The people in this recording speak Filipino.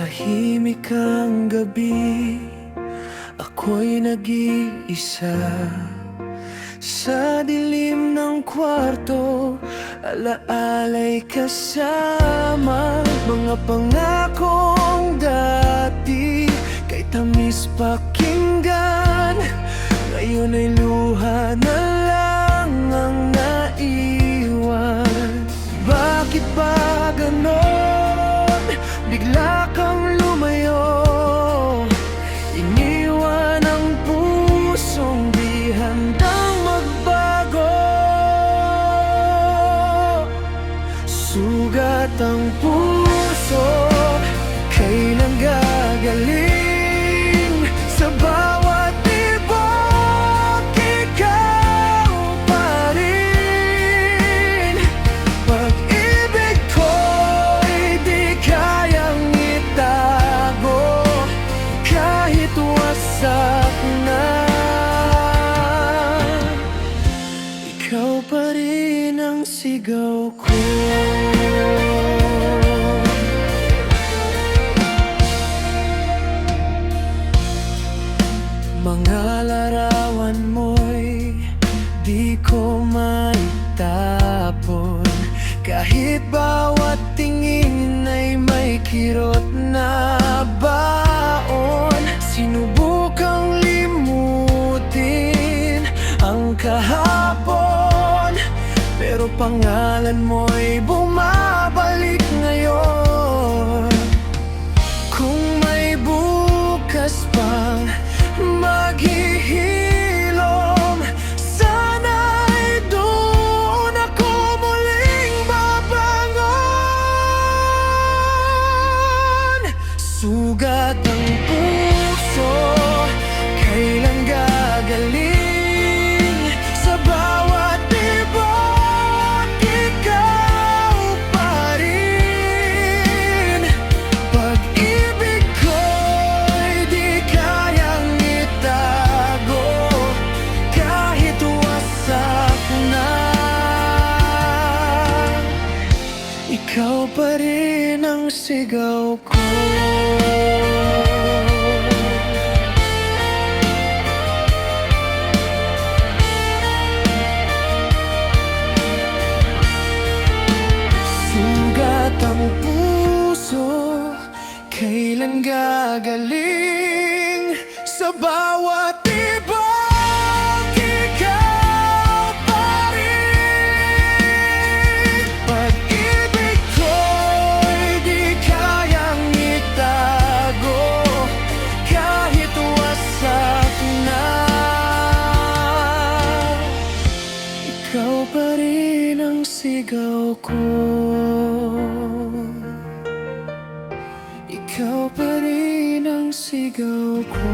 Tahimik ang gabi, ako'y nag-iisa. Sa dilim ng kwarto, alaala'y kasama. Mga pangakong dati, kay tamis pakinggan. Ngayon ay luha na lang ang naiwan. Bakit ba ganon? Bigla kang lumayo, iniwan ang pusong di handang magbago. Sugat ang puso, kailan gagaling? Sa bawat tibok, ikaw pa rin. Pag-ibig ko'y di kayang itago, kahit wasak na. Ikaw pa rin ang sigaw ko. Mga larawan mo'y di ko maitapon, kahit bawat tingin ay may kirot na baon. Sinubukang limutin ang kahapon, pero pangalan mo'y bumabalik ngayon. Kung may bukas pang maghihilom, sana'y doon ako muling babangon. Sugat ang puso, kailan gagaling? Sa bawat tibok, ikaw pa rin. Pag-ibig ko'y di kayang itago, kahit wasak na. Ikaw pa rin ang sigaw ko. Sugat ang puso, kailan gagaling? Sa bawat tibok, ikaw pa rin. Pag-ibig ko'y di kayang itago, kahit wasak na. Ikaw pa rin ang sigaw ko. Ikaw pa rin ang sigaw ko.